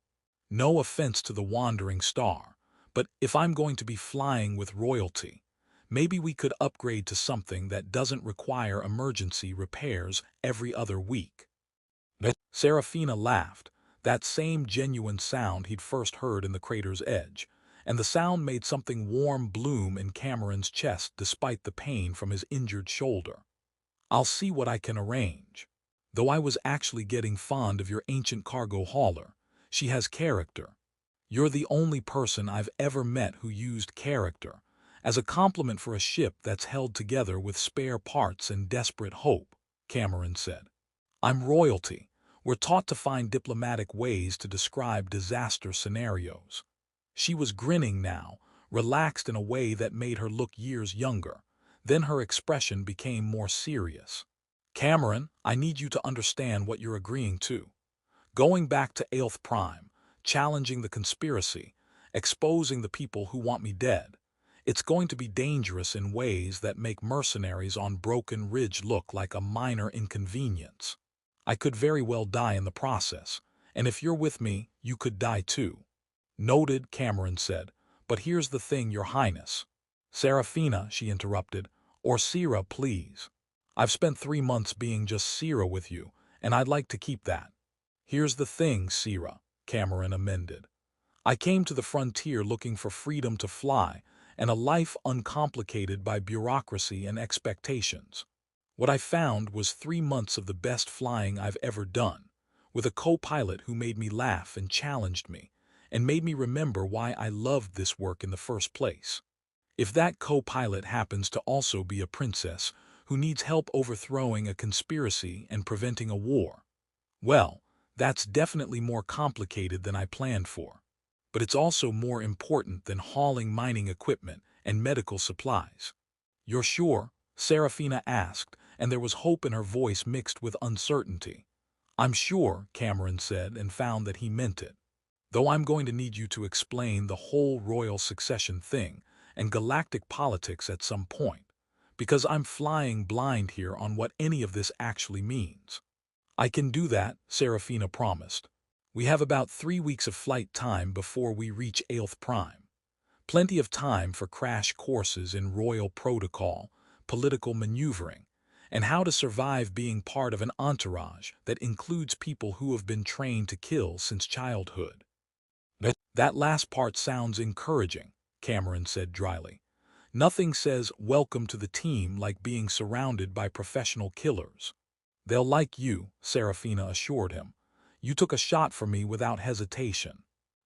Speaker 1: No offense to the wandering star, but if I'm going to be flying with royalty, maybe we could upgrade to something that doesn't require emergency repairs every other week. Seraphina laughed, that same genuine sound he'd first heard in the crater's edge, and the sound made something warm bloom in Cameron's chest despite the pain from his injured shoulder. I'll see what I can arrange. Though I was actually getting fond of your ancient cargo hauler. She has character. You're the only person I've ever met who used character as a compliment for a ship that's held together with spare parts and desperate hope, Cameron said. I'm royalty. We're taught to find diplomatic ways to describe disaster scenarios. She was grinning now, relaxed in a way that made her look years younger. Then her expression became more serious. Cameron, I need you to understand what you're agreeing to. Going back to Aelth Prime, challenging the conspiracy, exposing the people who want me dead. It's going to be dangerous in ways that make mercenaries on Broken Ridge look like a minor inconvenience. I could very well die in the process, and if you're with me, you could die too. Noted, Cameron said, but here's the thing, Your Highness. Seraphina, she interrupted, or Sera, please. I've spent 3 months being just Sera with you, and I'd like to keep that. Here's the thing, Sera, Cameron amended. I came to the frontier looking for freedom to fly and a life uncomplicated by bureaucracy and expectations. What I found was 3 months of the best flying I've ever done, with a co-pilot who made me laugh and challenged me, and made me remember why I loved this work in the first place. If that co-pilot happens to also be a princess who needs help overthrowing a conspiracy and preventing a war, well, that's definitely more complicated than I planned for. But it's also more important than hauling mining equipment and medical supplies. You're sure? Seraphina asked, and there was hope in her voice mixed with uncertainty. I'm sure, Cameron said, and found that he meant it. Though I'm going to need you to explain the whole royal succession thing and galactic politics at some point, because I'm flying blind here on what any of this actually means. I can do that, Seraphina promised. We have about 3 weeks of flight time before we reach Aelth Prime. Plenty of time for crash courses in royal protocol, political maneuvering, and how to survive being part of an entourage that includes people who have been trained to kill since childhood. That last part sounds encouraging, Cameron said dryly. Nothing says welcome to the team like being surrounded by professional killers. They'll like you, Seraphina assured him. You took a shot for me without hesitation.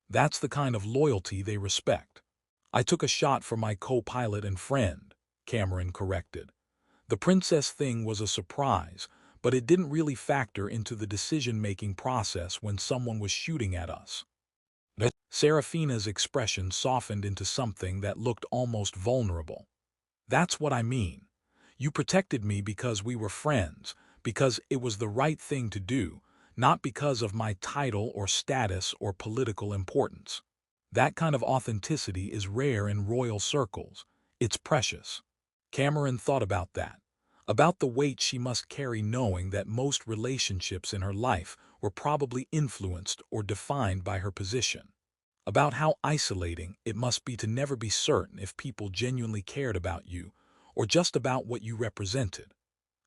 Speaker 1: That's the kind of loyalty they respect. I took a shot for my co-pilot and friend, Cameron corrected. The princess thing was a surprise, but it didn't really factor into the decision-making process when someone was shooting at us. Seraphina's expression softened into something that looked almost vulnerable. That's what I mean. You protected me because we were friends, because it was the right thing to do, not because of my title or status or political importance. That kind of authenticity is rare in royal circles. It's precious. Cameron thought about that, about the weight she must carry knowing that most relationships in her life were probably influenced or defined by her position, about how isolating it must be to never be certain if people genuinely cared about you or just about what you represented,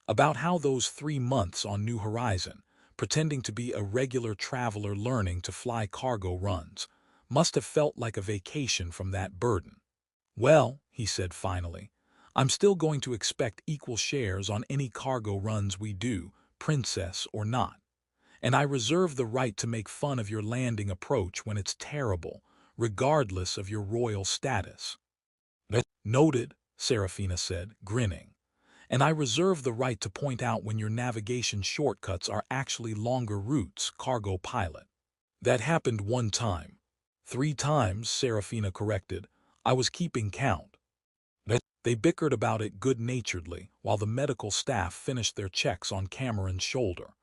Speaker 1: about how those 3 months on New Horizon, pretending to be a regular traveler learning to fly cargo runs, must have felt like a vacation from that burden. Well, he said finally, I'm still going to expect equal shares on any cargo runs we do, princess or not. And I reserve the right to make fun of your landing approach when it's terrible, regardless of your royal status. Noted, Seraphina said, grinning. And I reserve the right to point out when your navigation shortcuts are actually longer routes, cargo pilot. That happened 1 time. 3 times, Seraphina corrected. I was keeping count. They bickered about it good-naturedly while the medical staff finished their checks on Cameron's shoulder.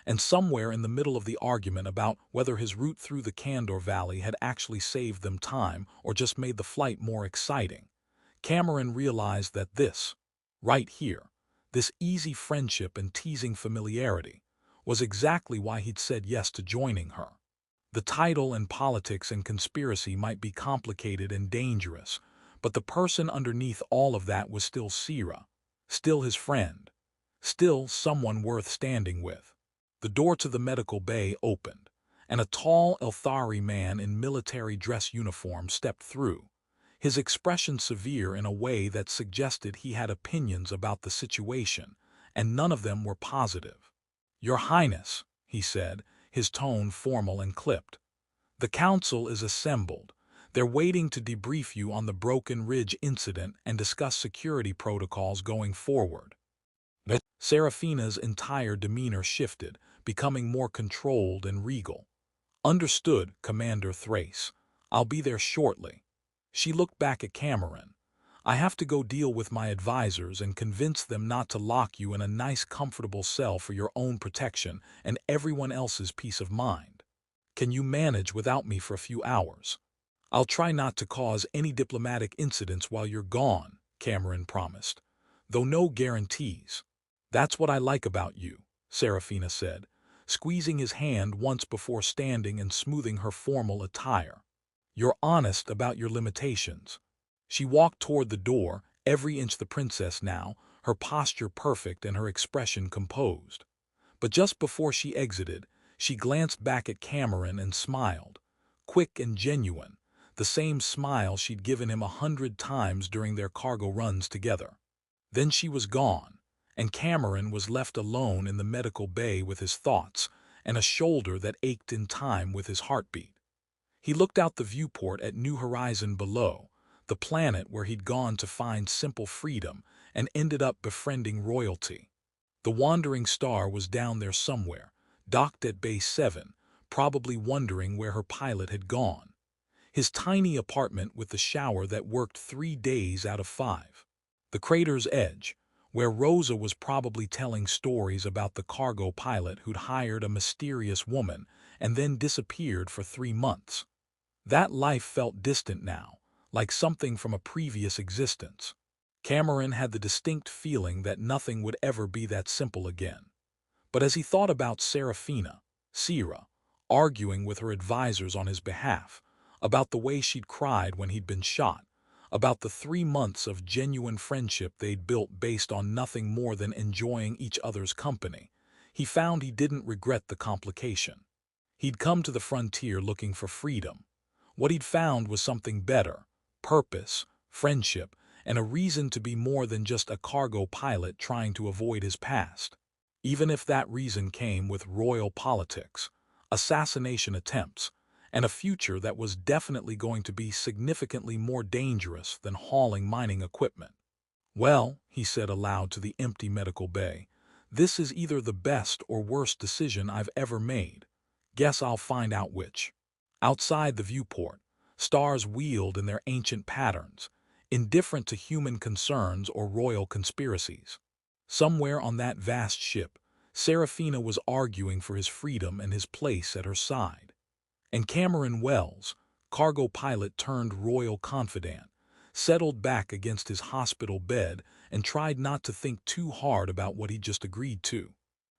Speaker 1: And somewhere in the middle of the argument about whether his route through the Candor Valley had actually saved them time or just made the flight more exciting, Cameron realized that this, right here, this easy friendship and teasing familiarity, was exactly why he'd said yes to joining her. The title and politics and conspiracy might be complicated and dangerous, but the person underneath all of that was still Sera, still his friend, still someone worth standing with. The door to the medical bay opened, and a tall Elthari man in military dress uniform stepped through, his expression severe in a way that suggested he had opinions about the situation, and none of them were positive. Your Highness, he said, his tone formal and clipped. The council is assembled. They're waiting to debrief you on the Broken Ridge incident and discuss security protocols going forward. Seraphina's entire demeanor shifted, becoming more controlled and regal. Understood, Commander Thrace. I'll be there shortly. She looked back at Cameron. I have to go deal with my advisors and convince them not to lock you in a nice comfortable cell for your own protection and everyone else's peace of mind. Can you manage without me for a few hours? I'll try not to cause any diplomatic incidents while you're gone, Cameron promised, though no guarantees. That's what I like about you, Seraphina said, squeezing his hand once before standing and smoothing her formal attire. You're honest about your limitations. She walked toward the door, every inch the princess now, her posture perfect and her expression composed. But just before she exited, She glanced back at Cameron and smiled, quick and genuine, the same smile she'd given him 100 times during their cargo runs together. Then she was gone, and Cameron was left alone in the medical bay with his thoughts and a shoulder that ached in time with his heartbeat. He looked out the viewport at New Horizon below, the planet where he'd gone to find simple freedom and ended up befriending royalty. The wandering star was down there somewhere, docked at Bay 7, probably wondering where her pilot had gone. His tiny apartment with the shower that worked 3 days out of 5. The crater's edge, where Rosa was probably telling stories about the cargo pilot who'd hired a mysterious woman and then disappeared for 3 months. That life felt distant now, like something from a previous existence. Cameron had the distinct feeling that nothing would ever be that simple again. But as he thought about Seraphina, Sera, arguing with her advisors on his behalf, about the way she'd cried when he'd been shot, about the 3 months of genuine friendship they'd built based on nothing more than enjoying each other's company, he found he didn't regret the complication. He'd come to the frontier looking for freedom. What he'd found was something better: purpose, friendship, and a reason to be more than just a cargo pilot trying to avoid his past. Even if that reason came with royal politics, assassination attempts, and a future that was definitely going to be significantly more dangerous than hauling mining equipment. "Well," he said aloud to the empty medical bay, "this is either the best or worst decision I've ever made. Guess I'll find out which." Outside the viewport, stars wheeled in their ancient patterns, indifferent to human concerns or royal conspiracies. Somewhere on that vast ship, Seraphina was arguing for his freedom and his place at her side. And Cameron Wells, cargo pilot turned royal confidant, settled back against his hospital bed and tried not to think too hard about what he'd just agreed to.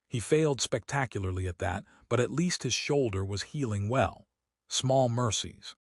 Speaker 1: He failed spectacularly at that, but at least his shoulder was healing well. Small mercies.